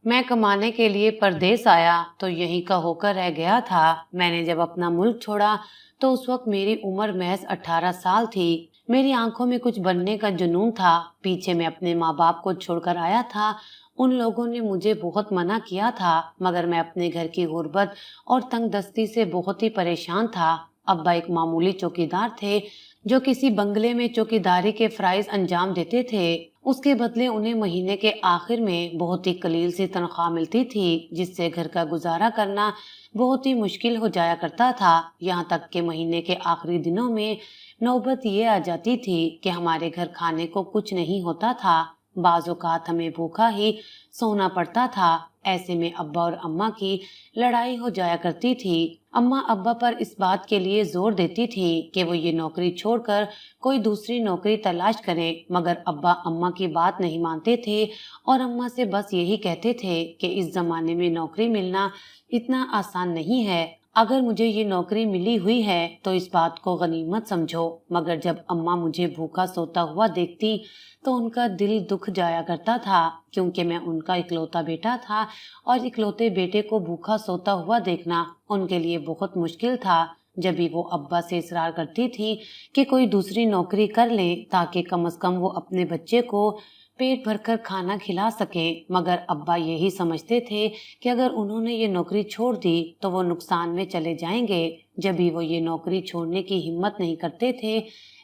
मैं कमाने के लिए परदेस आया तो यहीं का होकर रह गया था। मैंने जब अपना मुल्क छोड़ा तो उस वक्त मेरी उम्र महज 18 साल थी। मेरी आंखों में कुछ बनने का जुनून था। पीछे मैं अपने माँ बाप को छोड़कर आया था। उन लोगों ने मुझे बहुत मना किया था, मगर मैं अपने घर की गुर्बत और तंगदस्ती से बहुत ही परेशान था। अब्बा एक मामूली चौकीदार थे, जो किसी बंगले में चौकीदारी के फराइज अंजाम देते थे। उसके बदले उन्हें महीने के आखिर में बहुत ही कलील सी तनख्वाह मिलती थी, जिससे घर का गुजारा करना बहुत ही मुश्किल हो जाया करता था। यहाँ तक कि महीने के आखिरी दिनों में नौबत ये आ जाती थी कि हमारे घर खाने को कुछ नहीं होता था। बाज़ औक़ात हमें भूखा ही सोना पड़ता था। ऐसे में अब्बा और अम्मा की लड़ाई हो जाया करती थी। अम्मा अब्बा पर इस बात के लिए जोर देती थी कि वो ये नौकरी छोड़कर कोई दूसरी नौकरी तलाश करें, मगर अब्बा अम्मा की बात नहीं मानते थे और अम्मा से बस यही कहते थे कि इस जमाने में नौकरी मिलना इतना आसान नहीं है। अगर मुझे ये नौकरी मिली हुई है तो इस बात को गनीमत समझो। मगर जब अम्मा मुझे भूखा सोता हुआ देखती तो उनका दिल दुख जाया करता था, क्योंकि मैं उनका इकलौता बेटा था और इकलौते बेटे को भूखा सोता हुआ देखना उनके लिए बहुत मुश्किल था। जब भी वो अब्बा से इसरार करती थी कि कोई दूसरी नौकरी कर लें ताकि कम से कम वो अपने बच्चे को पेट भरकर खाना खिला सके, मगर अब्बा यही समझते थे कि अगर उन्होंने ये नौकरी छोड़ दी तो वो नुकसान में चले जाएंगे। जब भी वो ये नौकरी छोड़ने की हिम्मत नहीं करते थे।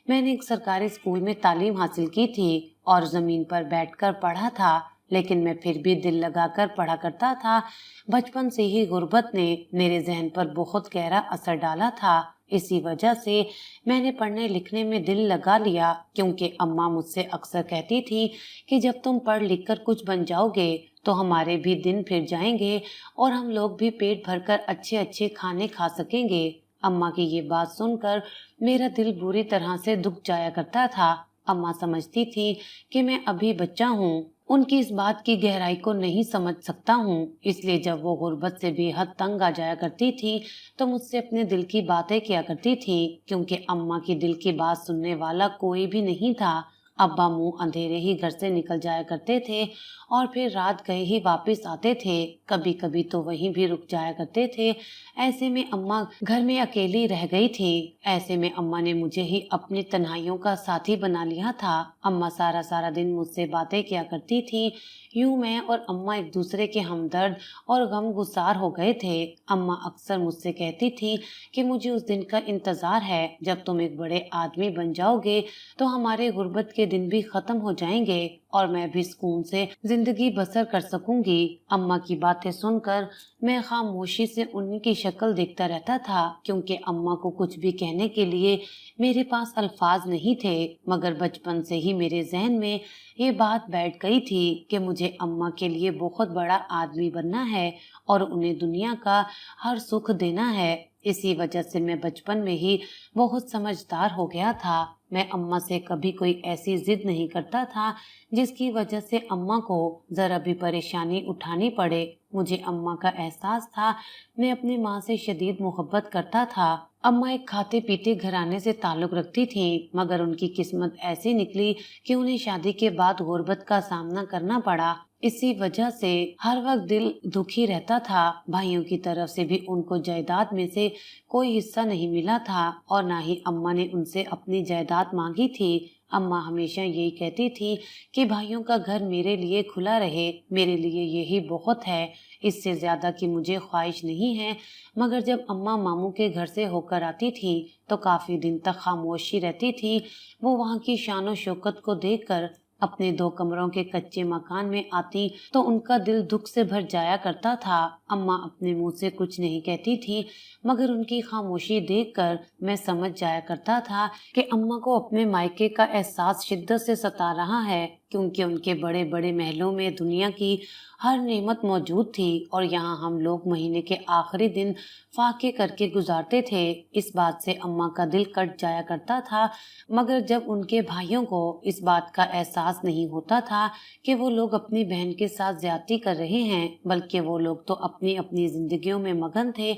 मैंने एक सरकारी स्कूल में तालीम हासिल की थी और जमीन पर बैठकर पढ़ा था, लेकिन मैं फिर भी दिल लगाकर पढ़ा करता था। बचपन से ही गुर्बत ने मेरे जहन पर बहुत गहरा असर डाला था। इसी वजह से मैंने पढ़ने लिखने में दिल लगा लिया, क्योंकि अम्मा मुझसे अक्सर कहती थी कि जब तुम पढ़ लिख कर कुछ बन जाओगे तो हमारे भी दिन फिर जाएंगे और हम लोग भी पेट भरकर अच्छे अच्छे खाने खा सकेंगे। अम्मा की ये बात सुनकर मेरा दिल बुरी तरह से दुख जाया करता था। अम्मा समझती थी कि मैं अभी बच्चा हूँ, उनकी इस बात की गहराई को नहीं समझ सकता हूँ। इसलिए जब वो गुर्बत से बेहद तंग आ जाया करती थी तो मुझसे अपने दिल की बातें किया करती थी, क्योंकि अम्मा की दिल की बात सुनने वाला कोई भी नहीं था। अब्बा मुंह अंधेरे ही घर से निकल जाया करते थे और फिर रात गए ही वापस आते थे। कभी कभी तो वहीं भी रुक जाया करते थे। ऐसे में अम्मा घर में अकेली रह गई थी। ऐसे में अम्मा ने मुझे ही अपनी तन्हाइयों का साथी बना लिया था। अम्मा सारा सारा दिन मुझसे बातें किया करती थी। यूं मैं और अम्मा एक दूसरे के हमदर्द और गमगुसार हो गए थे। अम्मा अक्सर मुझसे कहती थी कि मुझे उस दिन का इंतजार है जब तुम एक बड़े आदमी बन जाओगे तो हमारे गुर्बत के दिन भी खत्म हो जाएंगे और मैं भी सुकून से जिंदगी बसर कर सकूंगी। अम्मा की बातें सुनकर मैं खामोशी से उनकी शक्ल देखता रहता था, क्योंकि अम्मा को कुछ भी कहने के लिए मेरे पास अल्फाज नहीं थे। मगर बचपन से ही मेरे जहन में ये बात बैठ गई थी कि मुझे अम्मा के लिए बहुत बड़ा आदमी बनना है और उन्हें दुनिया का हर सुख देना है। इसी वजह से मैं बचपन में ही बहुत समझदार हो गया था। मैं अम्मा से कभी कोई ऐसी जिद नहीं करता था जिसकी वजह से अम्मा को जरा भी परेशानी उठानी पड़े। मुझे अम्मा का एहसास था। मैं अपनी माँ से शदीद मोहब्बत करता था। अम्मा एक खाते पीते घराने से ताल्लुक रखती थी, मगर उनकी किस्मत ऐसी निकली कि उन्हें शादी के बाद गुर्बत का सामना करना पड़ा। इसी वजह से हर वक्त दिल दुखी रहता था। भाइयों की तरफ से भी उनको जायदाद में से कोई हिस्सा नहीं मिला था और ना ही अम्मा ने उनसे अपनी जायदाद मांगी थी। अम्मा हमेशा यही कहती थी कि भाइयों का घर मेरे लिए खुला रहे, मेरे लिए यही बहुत है, इससे ज्यादा की मुझे ख्वाहिश नहीं है। मगर जब अम्मा मामू के घर से होकर आती थी तो काफी दिन तक खामोशी रहती थी। वो वहाँ की शान शौकत को देखकर अपने 2 कमरों के कच्चे मकान में आती तो उनका दिल दुख से भर जाया करता था। अम्मा अपने मुंह से कुछ नहीं कहती थी, मगर उनकी खामोशी देखकर मैं समझ जाया करता था कि अम्मा को अपने मायके का एहसास शिद्दत से सता रहा है, क्योंकि उनके बड़े बड़े महलों में दुनिया की हर नेमत मौजूद थी और यहाँ हम लोग महीने के आखिरी दिन फाके करके गुजारते थे। इस बात से अम्मा का दिल कट जाया करता था। मगर जब उनके भाइयों को इस बात का एहसास नहीं होता था कि वो लोग अपनी बहन के साथ ज्यादती कर रहे हैं, बल्कि वो लोग तो अपनी अपनी जिंदगियों में मगन थे,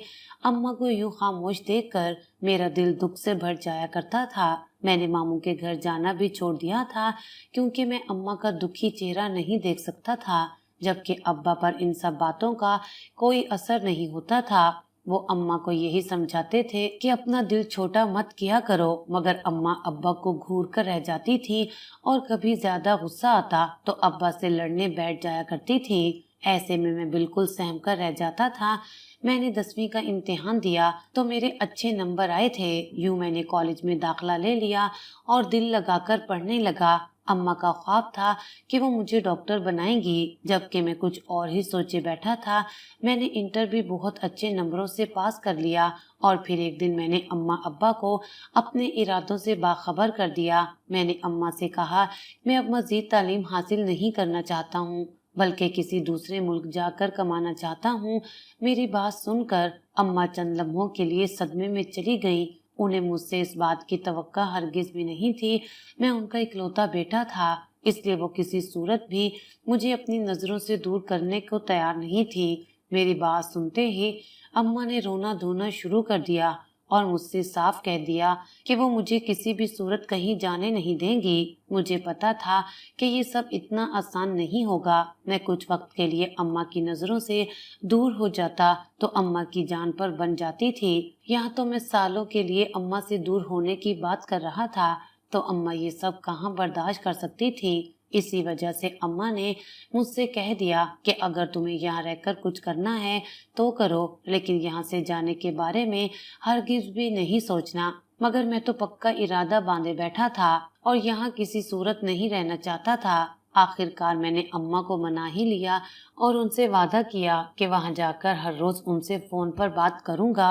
अम्मा को यूं खामोश देखकर मेरा दिल दुख से भर जाया करता था। मैंने मामू के घर जाना भी छोड़ दिया था, क्योंकि मैं अम्मा का दुखी चेहरा नहीं देख सकता था। जबकि अब्बा पर इन सब बातों का कोई असर नहीं होता था। वो अम्मा को यही समझाते थे कि अपना दिल छोटा मत किया करो, मगर अम्मा अब्बा को घूर कर रह जाती थी और कभी ज्यादा गुस्सा आता तो अब्बा से लड़ने बैठ जाया करती थी। ऐसे में मैं बिल्कुल सहम कर रह जाता था। मैंने 10वीं का इम्तिहान दिया तो मेरे अच्छे नंबर आए थे। यूं मैंने कॉलेज में दाखिला ले लिया और दिल लगाकर पढ़ने लगा। अम्मा का ख्वाब था कि वो मुझे डॉक्टर बनाएंगी, जबकि मैं कुछ और ही सोचे बैठा था। मैंने इंटर भी बहुत अच्छे नंबरों से पास कर लिया और फिर एक दिन मैंने अम्मा अब्बा को अपने इरादों से बाखबर कर दिया। मैंने अम्मा से कहा, मैं अब मजीद तालीम हासिल नहीं करना चाहता हूँ, बल्कि किसी दूसरे मुल्क जाकर कमाना चाहता हूँ। मेरी बात सुनकर अम्मा चंद लम्हों के लिए सदमे में चली गईं। उन्हें मुझसे इस बात की तवक्का हरगिज भी नहीं थी। मैं उनका इकलौता बेटा था, इसलिए वो किसी सूरत भी मुझे अपनी नजरों से दूर करने को तैयार नहीं थी। मेरी बात सुनते ही अम्मा ने रोना धोना शुरू कर दिया और मुझसे साफ कह दिया कि वो मुझे किसी भी सूरत कहीं जाने नहीं देंगी। मुझे पता था कि ये सब इतना आसान नहीं होगा। मैं कुछ वक्त के लिए अम्मा की नजरों से दूर हो जाता तो अम्मा की जान पर बन जाती थी। यहाँ तो मैं सालों के लिए अम्मा से दूर होने की बात कर रहा था, तो अम्मा ये सब कहाँ बर्दाश्त कर सकती थी। इसी वजह से अम्मा ने मुझसे कह दिया कि अगर तुम्हें यहाँ रहकर कुछ करना है तो करो, लेकिन यहाँ से जाने के बारे में हरगिज भी नहीं सोचना। मगर मैं तो पक्का इरादा बांधे बैठा था और यहाँ किसी सूरत नहीं रहना चाहता था। आखिरकार मैंने अम्मा को मना ही लिया और उनसे वादा किया कि वहाँ जाकर हर रोज उनसे फोन पर बात करूंगा।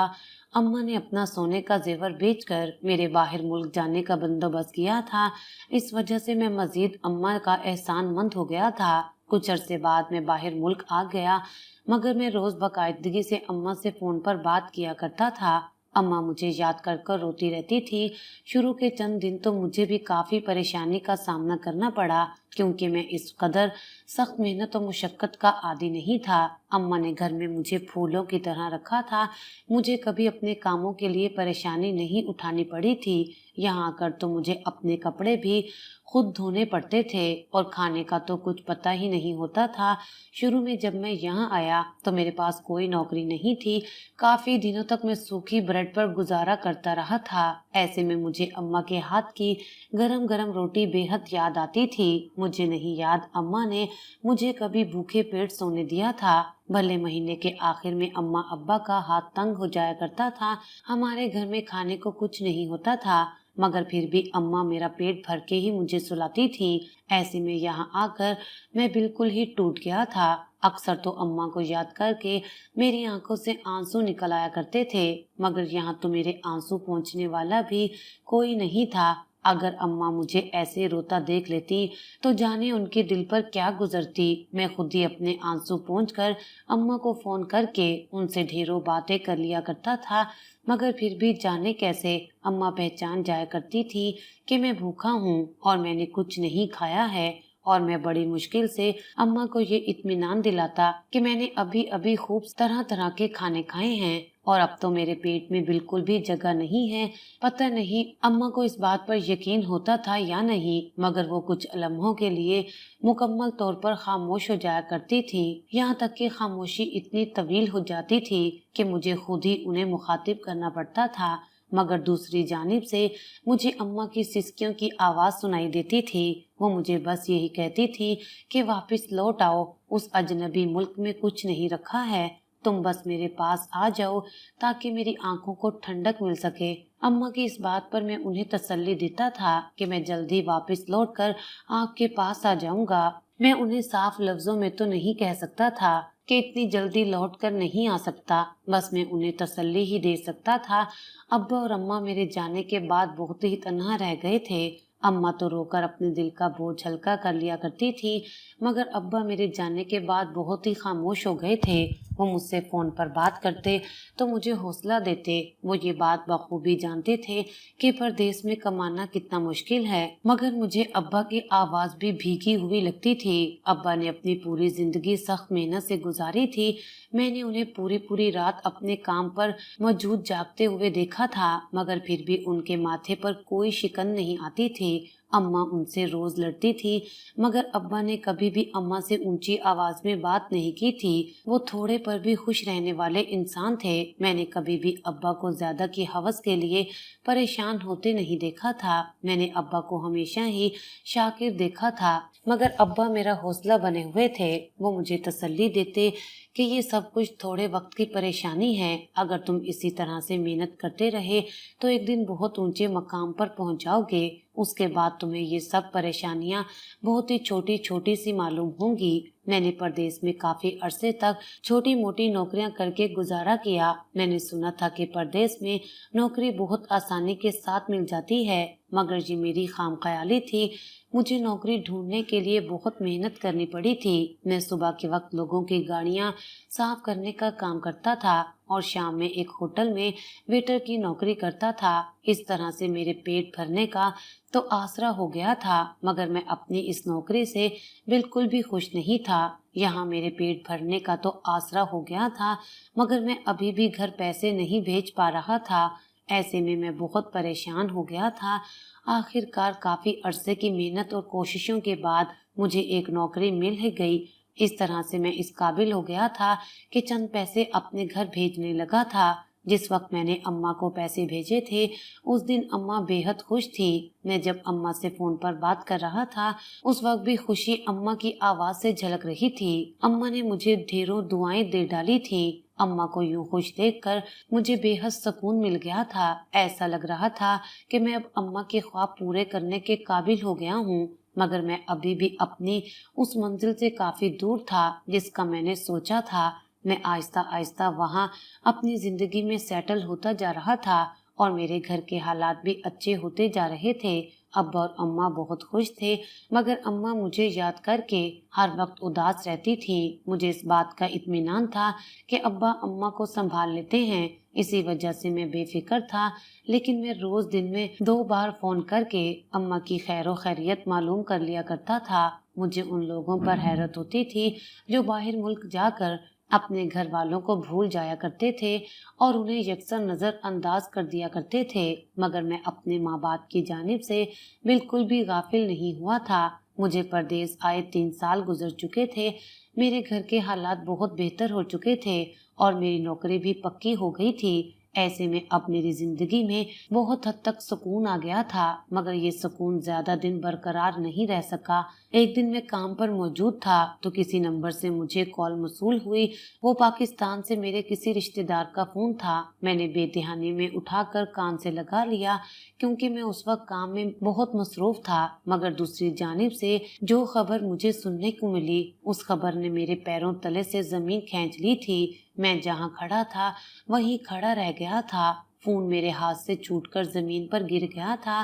अम्मा ने अपना सोने का जेवर बेचकर मेरे बाहर मुल्क जाने का बंदोबस्त किया था। इस वजह से मैं मजीद अम्मा का एहसानमंद हो गया था। कुछ अरसे बाद मैं बाहर मुल्क आ गया, मगर मैं रोज बाकायदगी से अम्मा से फोन पर बात किया करता था। अम्मा मुझे याद कर कर रोती रहती थी। शुरू के चंद दिन तो मुझे भी काफी परेशानी का सामना करना पड़ा, क्योंकि मैं इस कदर सख्त मेहनत और मुशक्कत का आदी नहीं था। अम्मा ने घर में मुझे फूलों की तरह रखा था। मुझे कभी अपने कामों के लिए परेशानी नहीं उठानी पड़ी थी। यहाँ आकर तो मुझे अपने कपड़े भी खुद धोने पड़ते थे और खाने का तो कुछ पता ही नहीं होता था। शुरू में जब मैं यहाँ आया तो मेरे पास कोई नौकरी नहीं थी। काफी दिनों तक मैं सूखी ब्रेड पर गुजारा करता रहा था। ऐसे में मुझे अम्मा के हाथ की गरम गरम रोटी बेहद याद आती थी। मुझे नहीं याद अम्मा ने मुझे कभी भूखे पेट सोने दिया था। भले महीने के आखिर में अम्मा अब्बा का हाथ तंग हो जाया करता था। हमारे घर में खाने को कुछ नहीं होता था, मगर फिर भी अम्मा मेरा पेट भर के ही मुझे सुलाती थी। ऐसे में यहाँ आकर मैं बिल्कुल ही टूट गया था। अक्सर तो अम्मा को याद करके मेरी आंखों से आंसू निकल आया करते थे, मगर यहाँ तो मेरे आंसू पोंछने वाला भी कोई नहीं था। अगर अम्मा मुझे ऐसे रोता देख लेती तो जाने उनके दिल पर क्या गुजरती। मैं खुद ही अपने आंसू पोंछकर अम्मा को फोन करके उनसे ढेरों बातें कर लिया करता था, मगर फिर भी जाने कैसे अम्मा पहचान जाया करती थी कि मैं भूखा हूँ और मैंने कुछ नहीं खाया है। और मैं बड़ी मुश्किल से अम्मा को ये इत्मीनान दिलाता कि मैंने अभी अभी खूब तरह तरह के खाने खाए हैं और अब तो मेरे पेट में बिल्कुल भी जगह नहीं है। पता नहीं अम्मा को इस बात पर यकीन होता था या नहीं, मगर वो कुछ लम्हों के लिए मुकम्मल तौर पर खामोश हो जाया करती थी। यहाँ तक कि खामोशी इतनी तवील हो जाती थी कि मुझे खुद ही उन्हें मुखातिब करना पड़ता था। मगर दूसरी जानिब से मुझे अम्मा की सिसकियों की आवाज सुनाई देती थी। वो मुझे बस यही कहती थी कि वापस लौट आओ, उस अजनबी मुल्क में कुछ नहीं रखा है, तुम बस मेरे पास आ जाओ ताकि मेरी आंखों को ठंडक मिल सके। अम्मा की इस बात पर मैं उन्हें तसल्ली देता था कि मैं जल्दी वापस लौटकर आपके पास आ जाऊंगा। मैं उन्हें साफ लफ्जों में तो नहीं कह सकता था कि इतनी जल्दी लौट कर नहीं आ सकता, बस मैं उन्हें तसल्ली ही दे सकता था। अब्बा और अम्मा मेरे जाने के बाद बहुत ही तन्हा रह गए थे। अम्मा तो रोकर अपने दिल का बोझ हल्का कर लिया करती थी, मगर अब्बा मेरे जाने के बाद बहुत ही खामोश हो गए थे। वो मुझसे फोन पर बात करते तो मुझे हौसला देते। वो ये बात बखूबी जानते थे कि परदेश में कमाना कितना मुश्किल है, मगर मुझे अब्बा की आवाज भी भीगी हुई लगती थी। अब्बा ने अपनी पूरी जिंदगी सख्त मेहनत से गुजारी थी। मैंने उन्हें पूरी पूरी रात अपने काम पर मौजूद जागते हुए देखा था, मगर फिर भी उनके माथे पर कोई शिकन नहीं आती थी। अम्मा उनसे रोज लड़ती थी, मगर अब्बा ने कभी भी अम्मा से ऊंची आवाज में बात नहीं की थी। वो थोड़े पर भी खुश रहने वाले इंसान थे। मैंने कभी भी अब्बा को ज्यादा की हवस के लिए परेशान होते नहीं देखा था। मैंने अब्बा को हमेशा ही शाकिर देखा था, मगर अब्बा मेरा हौसला बने हुए थे। वो मुझे तसल्ली देते कि ये सब कुछ थोड़े वक्त की परेशानी है। अगर तुम इसी तरह से मेहनत करते रहे तो एक दिन बहुत ऊंचे मकाम पर पहुंच जाओगे। उसके बाद तुम्हें ये सब परेशानियां बहुत ही छोटी छोटी सी मालूम होंगी। मैंने परदेश में काफी अरसे तक छोटी मोटी नौकरियां करके गुजारा किया। मैंने सुना था कि परदेश में नौकरी बहुत आसानी के साथ मिल जाती है, मगर ये मेरी खामख्याली थी। मुझे नौकरी ढूंढने के लिए बहुत मेहनत करनी पड़ी थी। मैं सुबह के वक्त लोगों की गाड़ियां साफ करने का काम करता था और शाम में एक होटल में वेटर की नौकरी करता था। इस तरह से मेरे पेट भरने का तो आसरा हो गया था, मगर मैं अपनी इस नौकरी से बिल्कुल भी खुश नहीं था। यहाँ मेरे पेट भरने का तो आसरा हो गया था, मगर मैं अभी भी घर पैसे नहीं भेज पा रहा था। ऐसे में मैं बहुत परेशान हो गया था। आखिरकार काफी अरसे की मेहनत और कोशिशों के बाद मुझे एक नौकरी मिल ही गई। इस तरह से मैं इस काबिल हो गया था कि चंद पैसे अपने घर भेजने लगा था। जिस वक्त मैंने अम्मा को पैसे भेजे थे, उस दिन अम्मा बेहद खुश थी। मैं जब अम्मा से फोन पर बात कर रहा था, उस वक्त भी खुशी अम्मा की आवाज से झलक रही थी। अम्मा ने मुझे ढेरों दुआएं दे डाली थी। अम्मा को यूं खुश देखकर मुझे बेहद सुकून मिल गया था। ऐसा लग रहा था कि मैं अब अम्मा के ख्वाब पूरे करने के काबिल हो गया हूँ, मगर मैं अभी भी अपनी उस मंजिल से काफी दूर था जिसका मैंने सोचा था। मैं आहिस्ता आहिस्ता वहाँ अपनी जिंदगी में सेटल होता जा रहा था और मेरे घर के हालात भी अच्छे होते जा रहे थे। अब्बा और अम्मा बहुत खुश थे, मगर अम्मा मुझे याद करके हर वक्त उदास रहती थी। मुझे इस बात का इत्मीनान था कि अब्बा अम्मा को संभाल लेते हैं, इसी वजह से मैं बेफिक्र था। लेकिन मैं रोज दिन में 2 बार फोन करके अम्मा की खैरो खैरियत मालूम कर लिया करता था। मुझे उन लोगों पर हैरत होती थी जो बाहर मुल्क जाकर अपने घर वालों को भूल जाया करते थे और उन्हें यकसर नजरअंदाज कर दिया करते थे, मगर मैं अपने माँ बाप की जानिब से बिल्कुल भी गाफिल नहीं हुआ था। मुझे परदेश आए 3 साल गुजर चुके थे। मेरे घर के हालात बहुत बेहतर हो चुके थे और मेरी नौकरी भी पक्की हो गई थी। ऐसे में अब मेरी जिंदगी में बहुत हद तक सुकून आ गया था, मगर ये सुकून ज्यादा दिन बरकरार नहीं रह सका। एक दिन मैं काम पर मौजूद था तो किसी नंबर से मुझे कॉल मौसूल हुई। वो पाकिस्तान से मेरे किसी रिश्तेदार का फोन था। मैंने बेध्यानी में उठाकर कान से लगा लिया, क्योंकि मैं उस वक्त काम में बहुत मसरूफ था। मगर दूसरी जानिब से जो खबर मुझे सुनने को मिली, उस खबर ने मेरे पैरों तले से जमीन खींच ली थी। मैं जहाँ खड़ा था वहीं खड़ा रह गया था। फोन मेरे हाथ से छूटकर जमीन पर गिर गया था।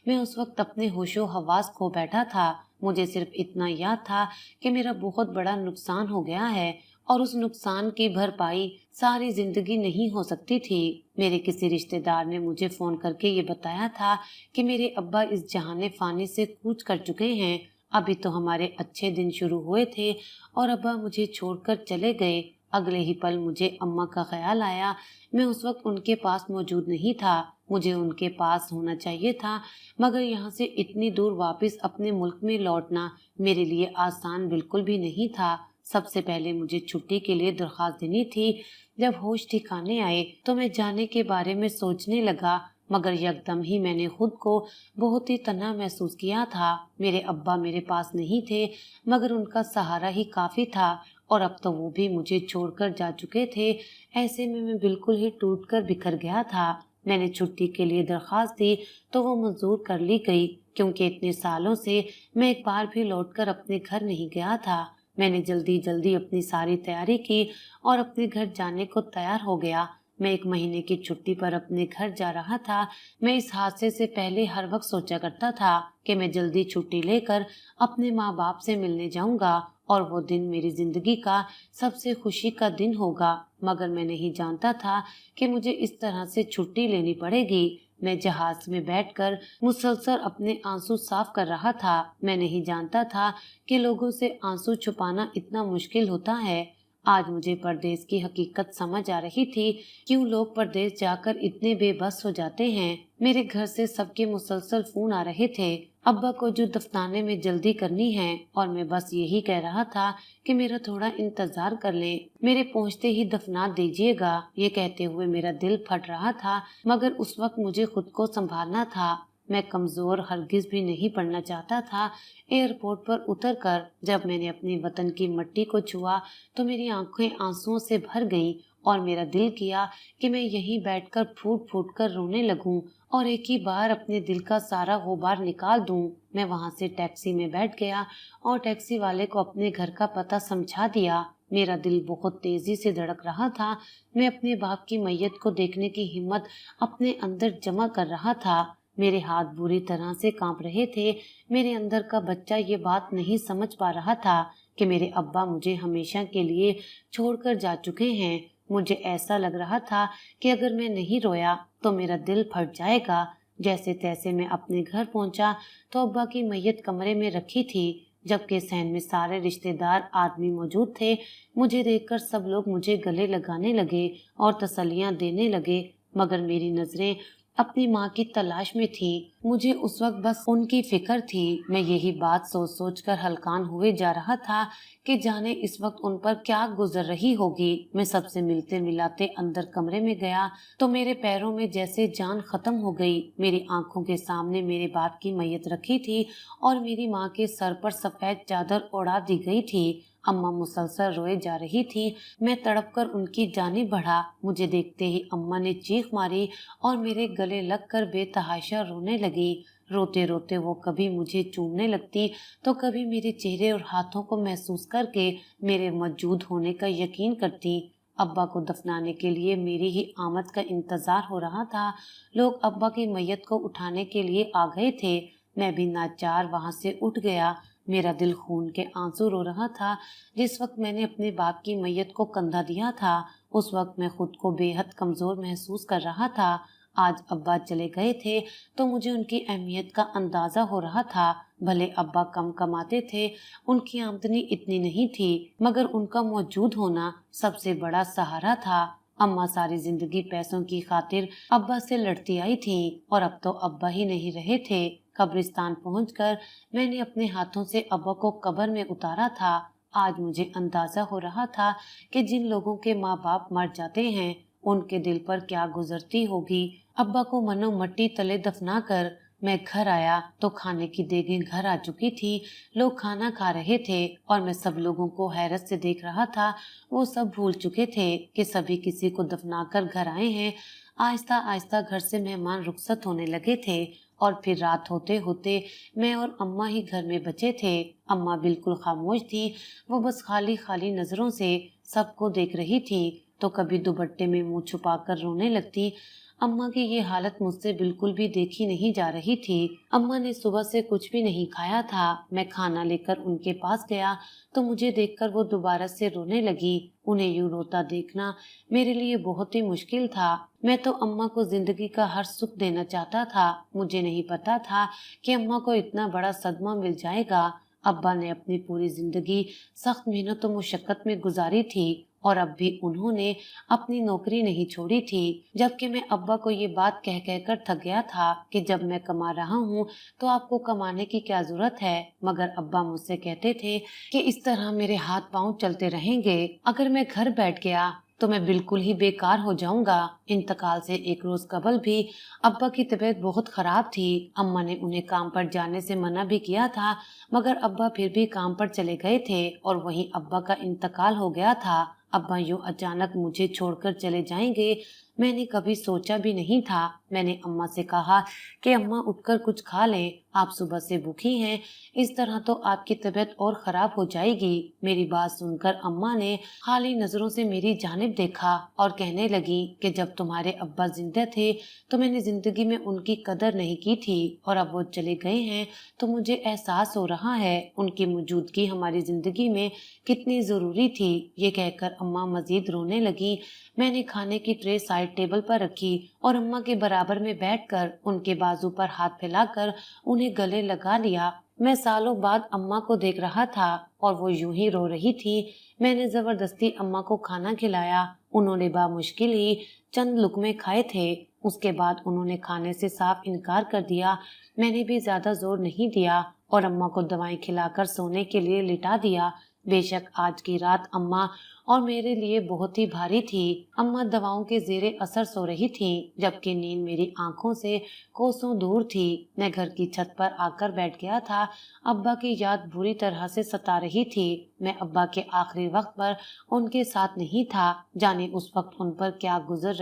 मैं उस वक्त अपने होशो हवास खो बैठा था। मुझे सिर्फ इतना याद था कि मेरा बहुत बड़ा नुकसान हो गया है और उस नुकसान की भरपाई सारी जिंदगी नहीं हो सकती थी। मेरे किसी रिश्तेदार ने मुझे फोन करके ये बताया था कि मेरे अब्बा इस जहाने फानी से कूच कर चुके हैं। अभी तो हमारे अच्छे दिन शुरू हुए थे और अब्बा मुझे छोड़कर चले गए। अगले ही पल मुझे अम्मा का ख्याल आया। मैं उस वक्त उनके पास मौजूद नहीं था। मुझे उनके पास होना चाहिए था, मगर यहाँ से इतनी दूर वापस अपने मुल्क में लौटना मेरे लिए आसान बिल्कुल भी नहीं था। सबसे पहले मुझे छुट्टी के लिए दरख्वास्त देनी थी। जब होश ठिकाने आए तो मैं जाने के बारे में सोचने लगा, मगर यकदम ही मैंने खुद को बहुत ही तन्हा महसूस किया था। मेरे अब्बा मेरे पास नहीं थे, मगर उनका सहारा ही काफी था और अब तो वो भी मुझे छोड़कर जा चुके थे। ऐसे में मैं बिल्कुल ही टूट कर बिखर गया था। मैंने छुट्टी के लिए दरख्वास्त दी तो वो मंजूर कर ली गई, क्योंकि इतने सालों से मैं एक बार भी लौटकर अपने घर नहीं गया था। मैंने जल्दी जल्दी अपनी सारी तैयारी की और अपने घर जाने को तैयार हो गया। मैं 1 महीने की छुट्टी पर अपने घर जा रहा था। मैं इस हादसे से पहले हर वक्त सोचा करता था कि मैं जल्दी छुट्टी लेकर अपने माँ बाप से मिलने जाऊंगा और वो दिन मेरी जिंदगी का सबसे खुशी का दिन होगा, मगर मैं नहीं जानता था कि मुझे इस तरह से छुट्टी लेनी पड़ेगी। मैं जहाज में बैठकर मुसलसल अपने आंसू साफ कर रहा था। मैं नहीं जानता था कि लोगों से आंसू छुपाना इतना मुश्किल होता है। आज मुझे परदेश की हकीकत समझ आ रही थी। क्यों लोग परदेश जाकर इतने बेबस हो जाते हैं। मेरे घर से सबके मुसलसल फोन आ रहे थे। अब्बा को जो दफनाने में जल्दी करनी है और मैं बस यही कह रहा था कि मेरा थोड़ा इंतजार कर ले, मेरे पहुंचते ही दफना दीजिएगा। ये कहते हुए मेरा दिल फट रहा था, मगर उस वक्त मुझे खुद को संभालना था। मैं कमजोर हरगिज भी नहीं पड़ना चाहता था। एयरपोर्ट पर उतरकर जब मैंने अपने वतन की मिट्टी को छुआ तो मेरी आंखें आंसुओं से भर गईं और मेरा दिल किया कि मैं यहीं बैठकर फूट फूट कर रोने लगूं और एक ही बार अपने दिल का सारा गुबार निकाल दूं। मैं वहां से टैक्सी में बैठ गया और टैक्सी वाले को अपने घर का पता समझा दिया। मेरा दिल बहुत तेजी से धड़क रहा था। मैं अपने बाप की मैयत को देखने की हिम्मत अपने अंदर जमा कर रहा था। मेरे हाथ बुरी तरह से कांप रहे थे। मेरे अंदर का बच्चा ये बात नहीं समझ पा रहा था कि मेरे अब्बा मुझे हमेशा के लिए छोड़कर जा चुके हैं। मुझे ऐसा लग रहा था कि अगर मैं नहीं रोया तो मेरा दिल फट जाएगा। जैसे तैसे मैं अपने घर पहुंचा तो अब्बा की मैयत कमरे में रखी थी, जबकि सहन में सारे रिश्तेदार आदमी मौजूद थे। मुझे देखकर सब लोग मुझे गले लगाने लगे और तसल्लियां देने लगे, मगर मेरी नजरें अपनी माँ की तलाश में थी। मुझे उस वक्त बस उनकी फिक्र थी। मैं यही बात सोच सोच कर हलकान हुए जा रहा था कि जाने इस वक्त उन पर क्या गुजर रही होगी। मैं सबसे मिलते मिलाते अंदर कमरे में गया तो मेरे पैरों में जैसे जान खत्म हो गई। मेरी आंखों के सामने मेरे बाप की मैयत रखी थी और मेरी माँ के सर पर सफेद चादर ओढ़ा दी गई थी। अम्मा मुसलसल रोए जा रही थी। मैं तड़पकर उनकी जानिब बढ़ा। मुझे देखते ही अम्मा ने चीख मारी और मेरे गले लगकर बेतहाशा रोने लगी। रोते रोते वो कभी मुझे चूमने लगती तो कभी मेरे चेहरे और हाथों को महसूस करके मेरे मौजूद होने का यकीन करती। अब्बा को दफनाने के लिए मेरी ही आमद का इंतजार हो रहा था। लोग अब्बा की मैयत को उठाने के लिए आ गए थे। मैं भी नाचार वहां से उठ गया। मेरा दिल खून के आंसू रो रहा था। जिस वक्त मैंने अपने बाप की मैयत को कंधा दिया था उस वक्त मैं खुद को बेहद कमजोर महसूस कर रहा था। आज अब्बा चले गए थे तो मुझे उनकी अहमियत का अंदाजा हो रहा था। भले अब्बा कम कमाते थे, उनकी आमदनी इतनी नहीं थी, मगर उनका मौजूद होना सबसे बड़ा सहारा था। अम्मा सारी जिंदगी पैसों की खातिर अब्बा से लड़ती आई थी और अब तो अब्बा ही नहीं रहे थे। कब्रिस्तान पहुंचकर मैंने अपने हाथों से अब्बा को कब्र में उतारा था। आज मुझे अंदाजा हो रहा था कि जिन लोगों के माँ बाप मर जाते हैं उनके दिल पर क्या गुजरती होगी। अब्बा को मनो मट्टी तले दफना कर मैं घर आया तो खाने की देगें घर आ चुकी थी। लोग खाना खा रहे थे और मैं सब लोगों को हैरत से देख रहा था। वो सब भूल चुके थे कि सभी किसी को दफना कर घर आए हैं। आहिस्ता आहिस्ता घर से मेहमान रुखसत होने लगे थे और फिर रात होते होते मैं और अम्मा ही घर में बचे थे। अम्मा बिल्कुल खामोश थी। वो बस खाली खाली नजरों से सबको देख रही थी तो कभी दुपट्टे में मुंह छुपाकर रोने लगती। अम्मा की ये हालत मुझसे बिल्कुल भी देखी नहीं जा रही थी। अम्मा ने सुबह से कुछ भी नहीं खाया था। मैं खाना लेकर उनके पास गया तो मुझे देखकर वो दोबारा से रोने लगी। उन्हें यूं रोता देखना मेरे लिए बहुत ही मुश्किल था। मैं तो अम्मा को जिंदगी का हर सुख देना चाहता था। मुझे नहीं पता था कि अम्मा को इतना बड़ा सदमा मिल जाएगा। अब्बा ने अपनी पूरी जिंदगी सख्त मेहनत और मुशक्कत में गुजारी थी और अब भी उन्होंने अपनी नौकरी नहीं छोड़ी थी। जबकि मैं अब्बा को ये बात कह कह कर थक गया था कि जब मैं कमा रहा हूँ तो आपको कमाने की क्या जरूरत है। मगर अब्बा मुझसे कहते थे कि इस तरह मेरे हाथ पांव चलते रहेंगे। अगर मैं घर बैठ गया तो मैं बिल्कुल ही बेकार हो जाऊंगा। इंतकाल से एक रोज कबल भी अब्बा की तबीयत बहुत खराब थी। अम्मा ने उन्हें काम पर जाने से मना भी किया था, मगर अब्बा फिर भी काम पर चले गए थे और वहीं अब्बा का इंतकाल हो गया था। अब्बा यूं अचानक मुझे छोड़कर चले जाएंगे मैंने कभी सोचा भी नहीं था। मैंने अम्मा से कहा कि अम्मा उठकर कुछ खा लें, आप सुबह से भूखी हैं, इस तरह तो आपकी तबीयत और खराब हो जाएगी। मेरी बात सुनकर अम्मा ने खाली नजरों से मेरी जानिब देखा और कहने लगी कि जब तुम्हारे अब्बा जिंदा थे तो मैंने जिंदगी में उनकी कदर नहीं की थी और अब वो चले गए हैं तो मुझे एहसास हो रहा है उनकी मौजूदगी हमारी जिंदगी में कितनी जरूरी थी। ये कहकर अम्मा मजीद रोने लगी। मैंने खाने की ट्रे साइड टेबल पर रखी और अम्मा के बराबर में बैठकर उनके बाजू पर हाथ फैलाकर उन्हें गले लगा लिया। मैं सालों बाद अम्मा को देख रहा था और वो यूं ही रो रही थी। मैंने जबरदस्ती अम्मा को खाना खिलाया। उन्होंने बामुश्किल ही चंद लुकमे खाए थे। उसके बाद उन्होंने खाने से साफ इनकार कर दिया। मैंने भी ज्यादा जोर नहीं दिया और अम्मा को दवाएं खिलाकर सोने के लिए लिटा दिया। बेशक आज की रात अम्मा और मेरे लिए बहुत ही भारी थी। अम्मा दवाओं के जेरे असर सो रही थीं, जबकि नींद मेरी आंखों से कोसों दूर थी। मैं घर की छत पर आकर बैठ गया था। अब्बा की याद बुरी तरह से सता रही थी। मैं अब्बा के आखिरी वक्त पर उनके साथ नहीं था। जाने उस वक्त उन पर क्या गुजर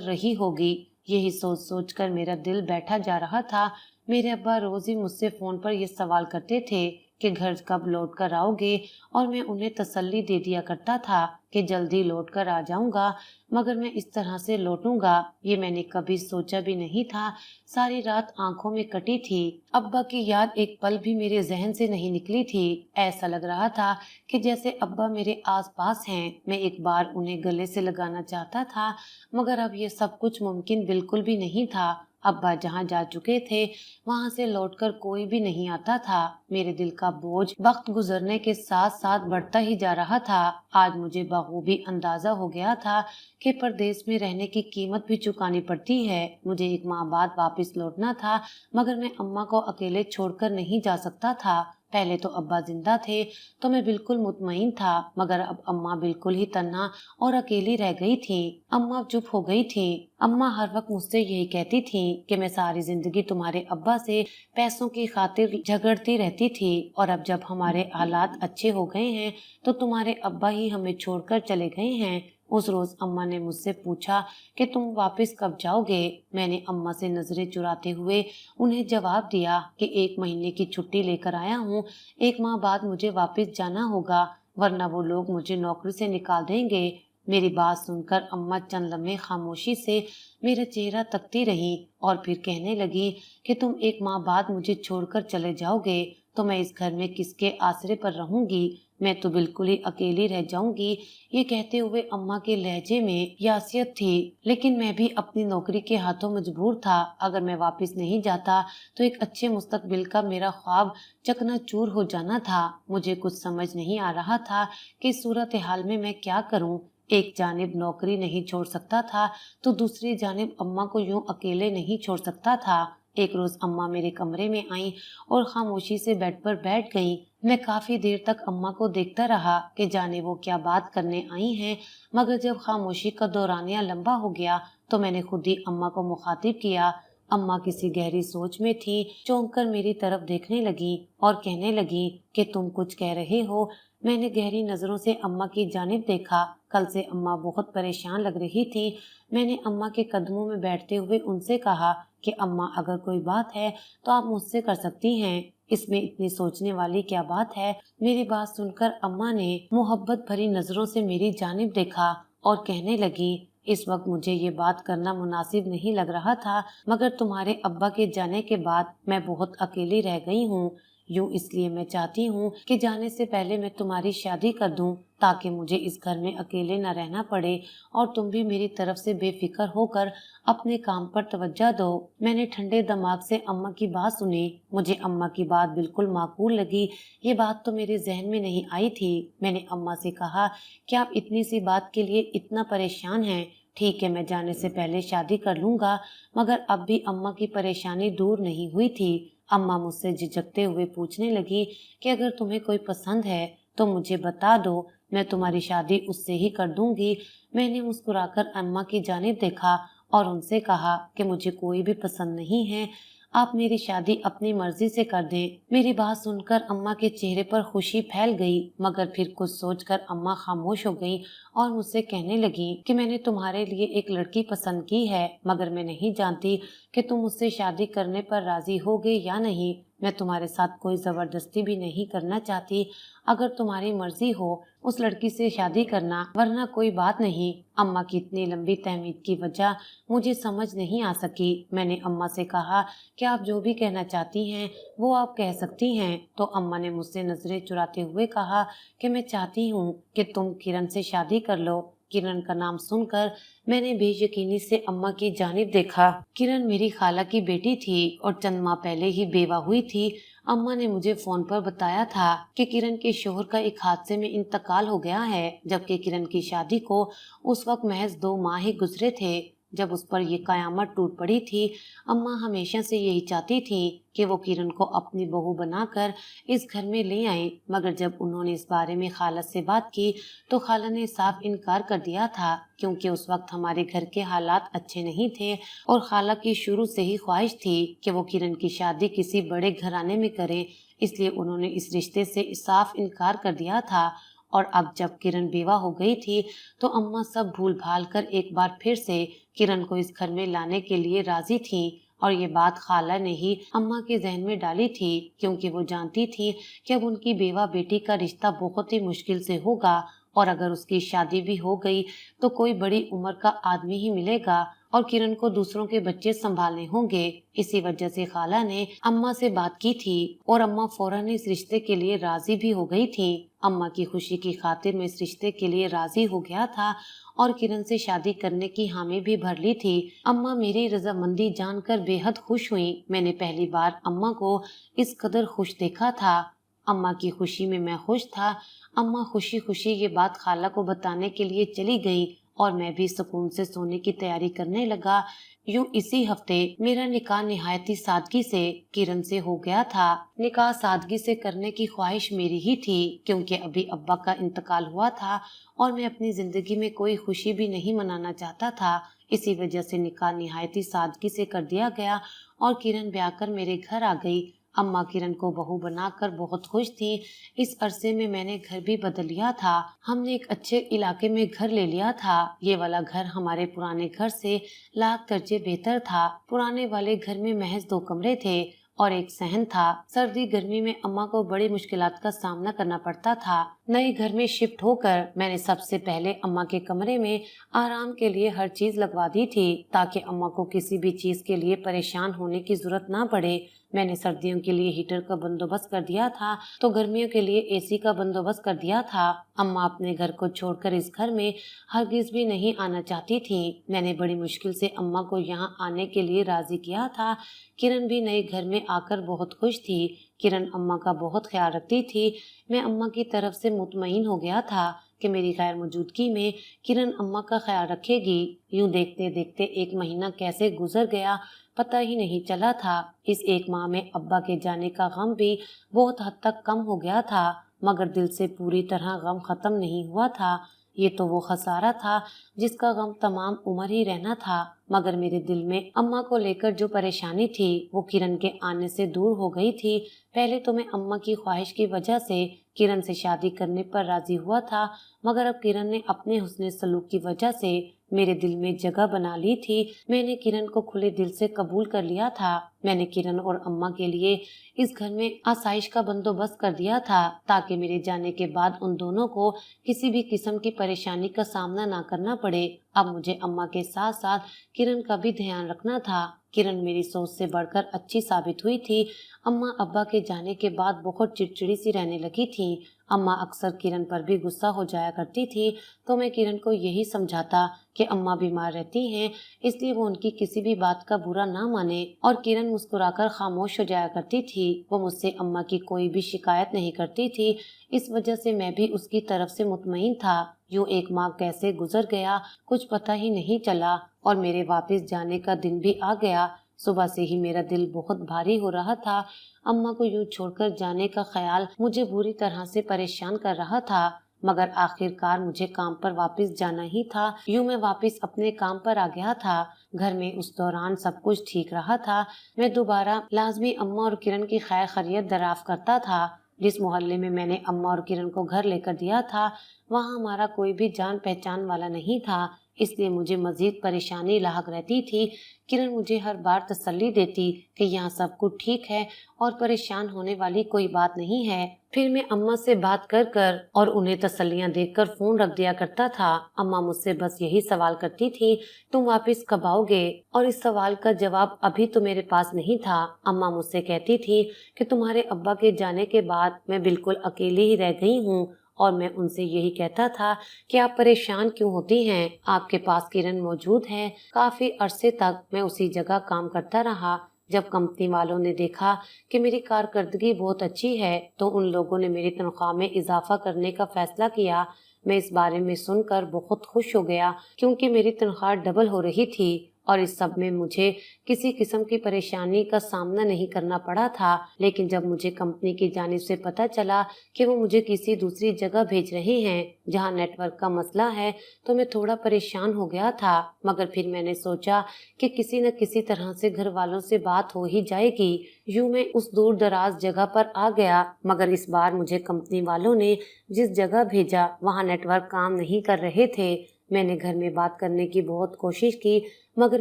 रही होगी। यही सोच सोच कर मेरा दिल बैठा जा रहा था। मेरे अब्बा रोज ही मुझसे फोन पर ये सवाल करते थे कि घर कब लौट कर आओगे, और मैं उन्हें तसल्ली दे दिया करता था कि जल्दी लौट कर आ जाऊंगा, मगर मैं इस तरह से लौटूंगा ये मैंने कभी सोचा भी नहीं था। सारी रात आंखों में कटी थी। अब्बा की याद एक पल भी मेरे जहन से नहीं निकली थी। ऐसा लग रहा था कि जैसे अब्बा मेरे आसपास हैं। मैं एक बार उन्हें गले से लगाना चाहता था, मगर अब ये सब कुछ मुमकिन बिल्कुल भी नहीं था। अब्बा जहाँ जा चुके थे वहां से लौटकर कोई भी नहीं आता था। मेरे दिल का बोझ वक्त गुजरने के साथ साथ बढ़ता ही जा रहा था। आज मुझे बखूबी अंदाजा हो गया था कि परदेश में रहने की कीमत भी चुकानी पड़ती है। मुझे एक माह बाद वापस लौटना था, मगर मैं अम्मा को अकेले छोड़कर नहीं जा सकता था। पहले तो अब्बा जिंदा थे तो मैं बिल्कुल मुतमईन था, मगर अब अम्मा बिल्कुल ही तन्हा और अकेली रह गई थी। अम्मा चुप हो गई थी। अम्मा हर वक्त मुझसे यही कहती थी कि मैं सारी जिंदगी तुम्हारे अब्बा से पैसों की खातिर झगड़ती रहती थी, और अब जब हमारे हालात अच्छे हो गए हैं तो तुम्हारे अब्बा ही हमें छोड़कर चले गए हैं। उस रोज अम्मा ने मुझसे पूछा कि तुम वापस कब जाओगे। मैंने अम्मा से नजरें चुराते हुए उन्हें जवाब दिया कि 1 महीने की छुट्टी लेकर आया हूँ। 1 माह बाद मुझे वापस जाना होगा, वरना वो लोग मुझे नौकरी से निकाल देंगे। मेरी बात सुनकर अम्मा चंद लम्हे खामोशी से मेरा चेहरा तकती रही और फिर कहने लगी कि तुम 1 माह बाद मुझे छोड़कर चले जाओगे तो मैं इस घर में किसके आसरे पर रहूंगी। मैं तो बिल्कुल ही अकेली रह जाऊंगी। ये कहते हुए अम्मा के लहजे में यासियत थी, लेकिन मैं भी अपनी नौकरी के हाथों मजबूर था। अगर मैं वापस नहीं जाता तो एक अच्छे मुस्तकबिल का मेरा ख्वाब चकनाचूर हो जाना था। मुझे कुछ समझ नहीं आ रहा था कि इस सूरत हाल में मैं क्या करूं। एक जानिब नौकरी नहीं छोड़ सकता था तो दूसरी जानिब अम्मा को यूं अकेले नहीं छोड़ सकता था। एक रोज अम्मा मेरे कमरे में आई और खामोशी से बेड पर बैठ गईं। मैं काफी देर तक अम्मा को देखता रहा कि जाने वो क्या बात करने आई हैं, मगर जब खामोशी का दौरानिया लंबा हो गया तो मैंने खुद ही अम्मा को मुखातिब किया। अम्मा किसी गहरी सोच में थी। चौंक कर मेरी तरफ देखने लगी और कहने लगी कि तुम कुछ कह रहे हो। मैंने गहरी नजरों से अम्मा की जानिब देखा। कल से अम्मा बहुत परेशान लग रही थी। मैंने अम्मा के कदमों में बैठते हुए उनसे कहा कि अम्मा, अगर कोई बात है तो आप मुझसे कर सकती हैं। इसमें इतनी सोचने वाली क्या बात है। मेरी बात सुनकर अम्मा ने मोहब्बत भरी नजरों से मेरी जानिब देखा और कहने लगी, इस वक्त मुझे ये बात करना मुनासिब नहीं लग रहा था, मगर तुम्हारे अब्बा के जाने के बाद मैं बहुत अकेली रह गई हूँ। यूँ इसलिए मैं चाहती हूँ कि जाने से पहले मैं तुम्हारी शादी कर दूँ, ताकि मुझे इस घर में अकेले न रहना पड़े और तुम भी मेरी तरफ से बेफिक्र होकर अपने काम पर तवज्जो दो। मैंने ठंडे दिमाग से अम्मा की बात सुनी। मुझे अम्मा की बात बिल्कुल माकूल लगी। ये बात तो मेरे जहन में नहीं आई थी। मैंने अम्मा से कहा कि आप इतनी सी बात के लिए इतना परेशान हैं। ठीक है, मैं जाने से पहले शादी कर लूंगा। मगर अब भी अम्मा की परेशानी दूर नहीं हुई थी। अम्मा मुझसे झिझकते हुए पूछने लगी कि अगर तुम्हें कोई पसंद है तो मुझे बता दो, मैं तुम्हारी शादी उससे ही कर दूंगी। मैंने मुस्कुराकर अम्मा की जानिब देखा और उनसे कहा कि मुझे कोई भी पसंद नहीं है, आप मेरी शादी अपनी मर्जी से कर दें। मेरी बात सुनकर अम्मा के चेहरे पर खुशी फैल गई, मगर फिर कुछ सोचकर अम्मा खामोश हो गई और मुझसे कहने लगी कि मैंने तुम्हारे लिए एक लड़की पसंद की है, मगर मैं नहीं जानती कि तुम मुझसे शादी करने पर राजी होगे या नहीं। मैं तुम्हारे साथ कोई जबरदस्ती भी नहीं करना चाहती। अगर तुम्हारी मर्जी हो उस लड़की से शादी करना, वरना कोई बात नहीं। अम्मा की इतनी लंबी तहमीद की वजह मुझे समझ नहीं आ सकी। मैंने अम्मा से कहा कि आप जो भी कहना चाहती हैं वो आप कह सकती हैं। तो अम्मा ने मुझसे नजरें चुराते हुए कहा कि मैं चाहती हूँ कि तुम किरण से शादी कर लो। किरण का नाम सुनकर मैंने बेयकीनी से अम्मा की जानिब देखा। किरण मेरी खाला की बेटी थी और चंद माह पहले ही बेवा हुई थी। अम्मा ने मुझे फोन पर बताया था कि किरण के शोहर का एक हादसे में इंतकाल हो गया है, जबकि किरण की शादी को उस वक्त महज 2 माह ही गुजरे थे जब उस पर ये कयामत टूट पड़ी थी। अम्मा हमेशा से यही चाहती थी कि वो किरण को अपनी बहू बनाकर इस घर में ले आए, मगर जब उन्होंने इस बारे में खाला से बात की तो खाला ने साफ इनकार कर दिया था, क्योंकि उस वक्त हमारे घर के हालात अच्छे नहीं थे और खाला की शुरू से ही ख्वाहिश थी कि वो किरण की शादी किसी बड़े घराने में करें, इसलिए उन्होंने इस रिश्ते से साफ इनकार कर दिया था। और अब जब किरण बेवा हो गई थी तो अम्मा सब भूल भाल कर एक बार फिर से किरण को इस घर में लाने के लिए राजी थी। और ये बात खाला ने ही अम्मा के जहन में डाली थी, क्योंकि वो जानती थी कि अब उनकी बेवा बेटी का रिश्ता बहुत ही मुश्किल से होगा और अगर उसकी शादी भी हो गई तो कोई बड़ी उम्र का आदमी ही मिलेगा और किरण को दूसरों के बच्चे संभालने होंगे। इसी वजह से खाला ने अम्मा से बात की थी और अम्मा फौरन इस रिश्ते के लिए राजी भी हो गई थी। अम्मा की खुशी की खातिर मैं इस रिश्ते के लिए राजी हो गया था और किरण से शादी करने की हामी भी भर ली थी। अम्मा मेरी रजामंदी जानकर बेहद खुश हुई। मैंने पहली बार अम्मा को इस कदर खुश देखा था। अम्मा की खुशी में मैं खुश था। अम्मा खुशी खुशी ये बात खाला को बताने के लिए चली गई और मैं भी सुकून से सोने की तैयारी करने लगा। यूं इसी हफ्ते मेरा निकाह निहायती सादगी से किरण से हो गया था। निकाह सादगी से करने की ख्वाहिश मेरी ही थी, क्योंकि अभी अब्बा का इंतकाल हुआ था और मैं अपनी जिंदगी में कोई खुशी भी नहीं मनाना चाहता था। इसी वजह से निकाह निहायती सादगी से कर दिया गया और किरण ब्याह कर मेरे घर आ गई। अम्मा किरण को बहू बनाकर बहुत खुश थी। इस अरसे में मैंने घर भी बदल लिया था। हमने एक अच्छे इलाके में घर ले लिया था। ये वाला घर हमारे पुराने घर से लाख दर्जे बेहतर था। पुराने वाले घर में महज 2 कमरे थे और एक सहन था। सर्दी गर्मी में अम्मा को बड़ी मुश्किलात का सामना करना पड़ता था। नए घर में शिफ्ट होकर मैंने सबसे पहले अम्मा के कमरे में आराम के लिए हर चीज लगवा दी थी, ताकि अम्मा को किसी भी चीज के लिए परेशान होने की जरूरत ना पड़े। मैंने सर्दियों के लिए हीटर का बंदोबस्त कर दिया था तो गर्मियों के लिए एसी का बंदोबस्त कर दिया था। अम्मा अपने घर को छोड़कर इस घर में हरगिज भी नहीं आना चाहती थी। मैंने बड़ी मुश्किल से अम्मा को यहाँ आने के लिए राजी किया था। किरण भी नए घर में आकर बहुत खुश थी। किरण अम्मा का बहुत ख्याल रखती थी। मैं अम्मा की तरफ से मुतमईन हो गया था कि मेरी गैर मौजूदगी में किरण अम्मा का ख्याल रखेगी। यूं देखते देखते 1 महीना कैसे गुजर गया पता ही नहीं चला था। इस 1 माह में अब्बा के जाने का गम भी बहुत हद तक कम हो गया था, मगर दिल से पूरी तरह गम खत्म नहीं हुआ था। ये तो वो खसारा था जिसका गम तमाम उम्र ही रहना था, मगर मेरे दिल में अम्मा को लेकर जो परेशानी थी वो किरण के आने से दूर हो गई थी। पहले तो मैं अम्मा की ख्वाहिश की वजह से किरण से शादी करने पर राजी हुआ था, मगर अब किरण ने अपने हुस्न सलूक की वजह से मेरे दिल में जगह बना ली थी। मैंने किरण को खुले दिल से कबूल कर लिया था। मैंने किरण और अम्मा के लिए इस घर में आसाइश का बंदोबस्त कर दिया था, ताकि मेरे जाने के बाद उन दोनों को किसी भी किस्म की परेशानी का सामना ना करना पड़े। अब मुझे अम्मा के साथ साथ किरण का भी ध्यान रखना था। किरण मेरी सोच से बढ़कर अच्छी साबित हुई थी। अम्मा अब्बा के जाने के बाद बहुत चिड़चिड़ी सी रहने लगी थी। अम्मा अक्सर किरण पर भी गुस्सा हो जाया करती थी, तो मैं किरण को यही समझाता कि अम्मा बीमार रहती हैं, इसलिए वो उनकी किसी भी बात का बुरा ना माने, और किरण मुस्कुराकर खामोश हो जाया करती थी। वो मुझसे अम्मा की कोई भी शिकायत नहीं करती थी। इस वजह से मैं भी उसकी तरफ से मुतमईन था। यूं 1 माह कैसे गुजर गया कुछ पता ही नहीं चला और मेरे वापस जाने का दिन भी आ गया। सुबह से ही मेरा दिल बहुत भारी हो रहा था। अम्मा को यूं छोड़कर जाने का ख्याल मुझे बुरी तरह से परेशान कर रहा था, मगर आखिरकार मुझे काम पर वापस जाना ही था। यूं मैं वापस अपने काम पर आ गया था। घर में उस दौरान सब कुछ ठीक रहा था। मैं दोबारा लाजमी अम्मा और किरण की खैर खैरियत दराफ्त करता था। जिस मोहल्ले में मैंने अम्मा और किरण को घर लेकर दिया था, वहाँ हमारा कोई भी जान पहचान वाला नहीं था, इसलिए मुझे मजीद परेशानी लाहक रहती थी। किरण मुझे हर बार तसल्ली देती कि यहाँ सब कुछ ठीक है और परेशान होने वाली कोई बात नहीं है। फिर मैं अम्मा से बात कर कर और उन्हें तसल्लियाँ देकर फोन रख दिया करता था। अम्मा मुझसे बस यही सवाल करती थी, तुम वापस कब आओगे? और इस सवाल का जवाब अभी तो मेरे पास नहीं था। अम्मा मुझसे कहती थी कि तुम्हारे अब्बा के जाने के बाद मैं बिल्कुल अकेली ही रह गई हूँ और मैं उनसे यही कहता था कि आप परेशान क्यों होती हैं, आपके पास किरण मौजूद है। काफी अरसे तक मैं उसी जगह काम करता रहा। जब कंपनी वालों ने देखा कि मेरी कारकर्दगी बहुत अच्छी है तो उन लोगों ने मेरी तनख्वाह में इजाफा करने का फैसला किया। मैं इस बारे में सुनकर बहुत खुश हो गया क्योंकि मेरी तनख्वाह डबल हो रही थी और इस सब में मुझे किसी किस्म की परेशानी का सामना नहीं करना पड़ा था। लेकिन जब मुझे कंपनी की जानिब से पता चला कि वो मुझे किसी दूसरी जगह भेज रहे हैं जहां नेटवर्क का मसला है तो मैं थोड़ा परेशान हो गया था। मगर फिर मैंने सोचा कि किसी न किसी तरह से घर वालों से बात हो ही जाएगी। यूं मैं उस दूर दराज जगह पर आ गया, मगर इस बार मुझे कंपनी वालों ने जिस जगह भेजा वहां नेटवर्क काम नहीं कर रहे थे। मैंने घर में बात करने की बहुत कोशिश की मगर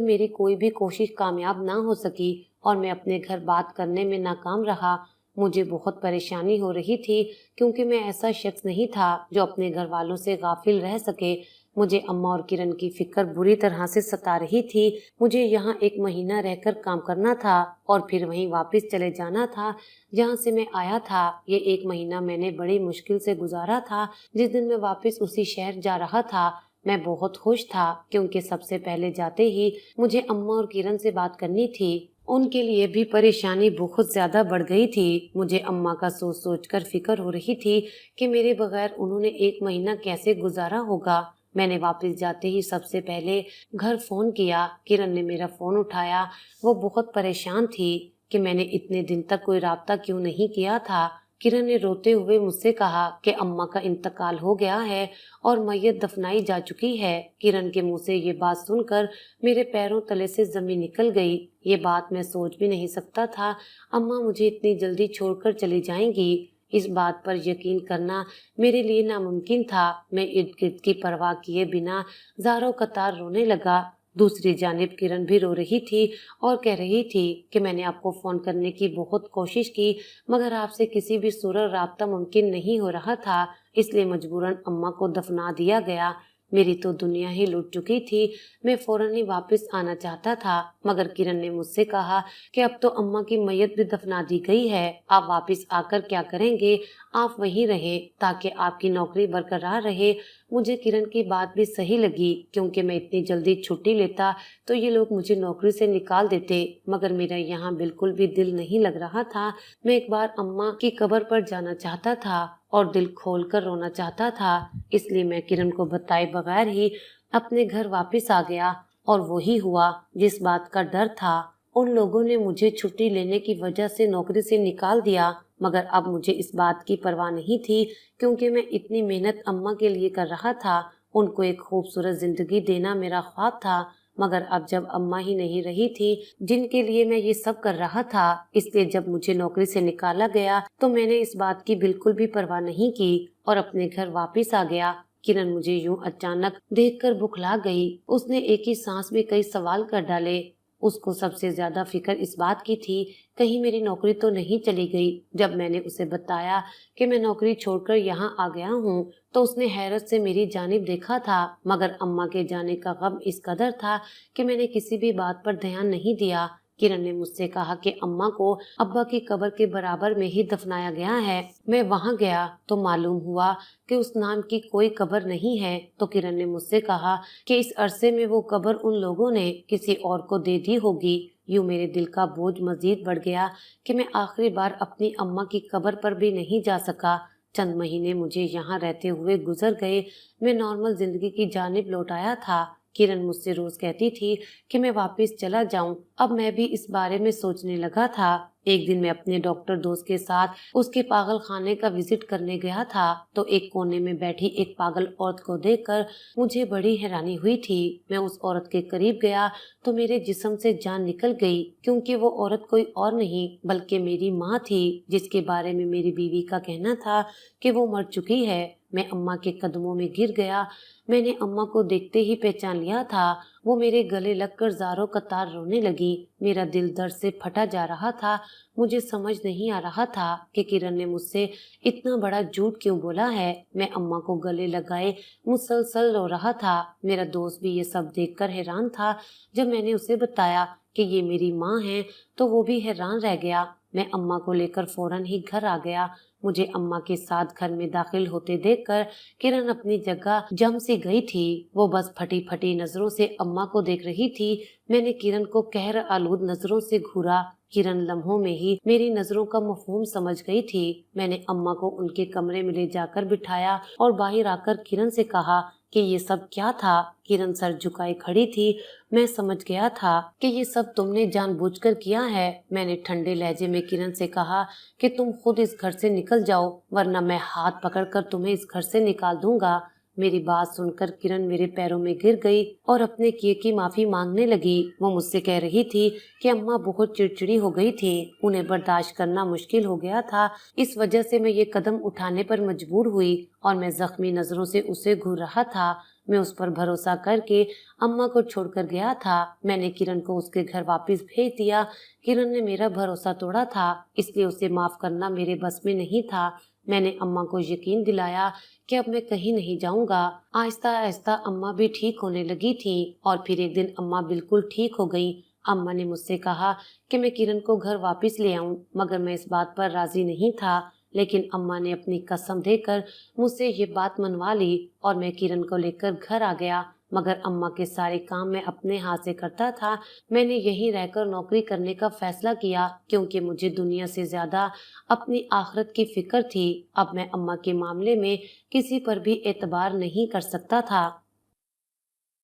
मेरी कोई भी कोशिश कामयाब ना हो सकी और मैं अपने घर बात करने में नाकाम रहा। मुझे बहुत परेशानी हो रही थी क्योंकि मैं ऐसा शख्स नहीं था जो अपने घर वालों से गाफिल रह सके। मुझे अम्मा और किरण की फिक्र बुरी तरह से सता रही थी। मुझे यहाँ 1 महीना रहकर काम करना था और फिर वहीं वापस चले जाना था जहाँ से मैं आया था। ये 1 महीना मैंने बड़ी मुश्किल से गुजारा था। जिस दिन मैं वापस उसी शहर जा रहा था मैं बहुत खुश था क्योंकि सबसे पहले जाते ही मुझे अम्मा और किरण से बात करनी थी। उनके लिए भी परेशानी बहुत ज्यादा बढ़ गई थी। मुझे अम्मा का सोच सोच कर फिक्र हो रही थी कि मेरे बगैर उन्होंने 1 महीना कैसे गुजारा होगा। मैंने वापस जाते ही सबसे पहले घर फोन किया। किरण ने मेरा फोन उठाया। वो बहुत परेशान थी कि मैंने इतने दिन तक कोई राब्ता क्यों नहीं किया था। किरण ने रोते हुए मुझसे कहा कि अम्मा का इंतकाल हो गया है और मैयत दफनाई जा चुकी है। किरण के मुंह से ये बात सुनकर मेरे पैरों तले से जमीन निकल गई। ये बात मैं सोच भी नहीं सकता था। अम्मा मुझे इतनी जल्दी छोड़कर चली जाएंगी, इस बात पर यकीन करना मेरे लिए नामुमकिन था। मैं इर्द गिर्द की परवाह किए बिना ज़ारो कतार रोने लगा। दूसरी जानिब किरण भी रो रही थी और कह रही थी कि मैंने आपको फोन करने की बहुत कोशिश की मगर आपसे किसी भी सूरत राब्ता मुमकिन नहीं हो रहा था, इसलिए मजबूरन अम्मा को दफना दिया गया। मेरी तो दुनिया ही लुट चुकी थी। मैं फौरन ही वापस आना चाहता था मगर किरण ने मुझसे कहा कि अब तो अम्मा की मैयत भी दफना दी गई है, आप वापस आकर क्या करेंगे, आप वहीं रहे ताकि आपकी नौकरी बरकरार रहे। मुझे किरण की बात भी सही लगी क्योंकि मैं इतनी जल्दी छुट्टी लेता तो ये लोग मुझे नौकरी से निकाल देते, मगर मेरा यहाँ बिल्कुल भी दिल नहीं लग रहा था। मैं एक बार अम्मा की कब्र पर जाना चाहता था और दिल खोलकर रोना चाहता था, इसलिए मैं किरण को बताए बगैर ही अपने घर वापस आ गया। और वही हुआ जिस बात का डर था। उन लोगों ने मुझे छुट्टी लेने की वजह से नौकरी से निकाल दिया, मगर अब मुझे इस बात की परवाह नहीं थी क्योंकि मैं इतनी मेहनत अम्मा के लिए कर रहा था। उनको एक खूबसूरत जिंदगी देना मेरा ख्वाब था, मगर अब जब अम्मा ही नहीं रही थी जिनके लिए मैं ये सब कर रहा था, इसलिए जब मुझे नौकरी से निकाला गया तो मैंने इस बात की बिल्कुल भी परवाह नहीं की और अपने घर वापस आ गया। किरण मुझे यूं अचानक देखकर बुखला गई। उसने एक ही सांस में कई सवाल कर डाले। उसको सबसे ज्यादा फिक्र इस बात की थी कहीं मेरी नौकरी तो नहीं चली गई। जब मैंने उसे बताया कि मैं नौकरी छोड़कर यहाँ आ गया हूँ तो उसने हैरत से मेरी जानिब देखा था, मगर अम्मा के जाने का गम इस कदर था कि मैंने किसी भी बात पर ध्यान नहीं दिया। किरण ने मुझसे कहा कि अम्मा को अब्बा की कब्र के बराबर में ही दफनाया गया है। मैं वहां गया तो मालूम हुआ कि उस नाम की कोई कब्र नहीं है। तो किरण ने मुझसे कहा कि इस अरसे में वो कब्र उन लोगों ने किसी और को दे दी होगी। यूं मेरे दिल का बोझ मजीद बढ़ गया कि मैं आखिरी बार अपनी अम्मा की कब्र पर भी नहीं जा सका। चंद महीने मुझे यहाँ रहते हुए गुजर गए। मैं नॉर्मल जिंदगी की जानिब लौट आया था। किरण मुझसे रोज कहती थी कि मैं वापस चला जाऊं। अब मैं भी इस बारे में सोचने लगा था। एक दिन मैं अपने डॉक्टर दोस्त के साथ उसके पागल खाने का विजिट करने गया था तो एक कोने में बैठी एक पागल औरत को देखकर मुझे बड़ी हैरानी हुई थी। मैं उस औरत के करीब गया तो मेरे जिस्म से जान निकल गई क्योंकि वो औरत कोई और नहीं बल्कि मेरी माँ थी, जिसके बारे में मेरी बीवी का कहना था कि वो मर चुकी है। मैं अम्मा के कदमों में गिर गया। मैंने अम्मा को देखते ही पहचान लिया था। वो मेरे गले लगकर ज़ारों कतार रोने लगी। मेरा दिल दर्द से फटा जा रहा था। मुझे समझ नहीं आ रहा था कि किरण ने मुझसे इतना बड़ा झूठ क्यों बोला है। मैं अम्मा को गले लगाए मुसलसल रो रहा था। मेरा दोस्त भी ये सब देखकर हैरान था। जब मैंने उसे बताया कि ये मेरी माँ है तो वो भी हैरान रह गया। मैं अम्मा को लेकर फौरन ही घर आ गया। मुझे अम्मा के साथ घर में दाखिल होते देखकर किरण अपनी जगह जम सी गई थी। वो बस फटी फटी नजरों से अम्मा को देख रही थी। मैंने किरण को कहर आलूद नजरों से घूरा। किरण लम्हों में ही मेरी नजरों का मफहूम समझ गई थी। मैंने अम्मा को उनके कमरे में ले जाकर बिठाया और बाहर आकर किरण से कहा कि ये सब क्या था। किरण सर झुकाए खड़ी थी। मैं समझ गया था कि ये सब तुमने जानबूझकर किया है। मैंने ठंडे लहजे में किरण से कहा कि तुम खुद इस घर से निकल जाओ, वरना मैं हाथ पकड़कर तुम्हें इस घर से निकाल दूंगा। मेरी बात सुनकर किरण मेरे पैरों में गिर गई और अपने किए की माफी मांगने लगी। वो मुझसे कह रही थी कि अम्मा बहुत चिड़चिड़ी हो गई थी, उन्हें बर्दाश्त करना मुश्किल हो गया था, इस वजह से मैं ये कदम उठाने पर मजबूर हुई और मैं जख्मी नजरों से उसे घूर रहा था। मैं उस पर भरोसा करके अम्मा को छोड़कर गया था। मैंने किरण को उसके घर वापस भेज दिया। किरण ने मेरा भरोसा तोड़ा था, इसलिए उसे माफ करना मेरे बस में नहीं था। मैंने अम्मा को यकीन दिलाया कि अब मैं कहीं नहीं जाऊंगा। आहिस्ता आहिस्ता अम्मा भी ठीक होने लगी थी और फिर एक दिन अम्मा बिल्कुल ठीक हो गई। अम्मा ने मुझसे कहा कि मैं किरण को घर वापस ले आऊं, मगर मैं इस बात पर राजी नहीं था। लेकिन अम्मा ने अपनी कसम देकर मुझसे ये बात मनवा ली और मैं किरण को लेकर घर आ गया। मगर अम्मा के सारे काम मैं अपने हाथ से करता था। मैंने यहीं रहकर नौकरी करने का फैसला किया क्योंकि मुझे दुनिया से ज्यादा अपनी आखिरत की फिक्र थी। अब मैं अम्मा के मामले में किसी पर भी एतबार नहीं कर सकता था।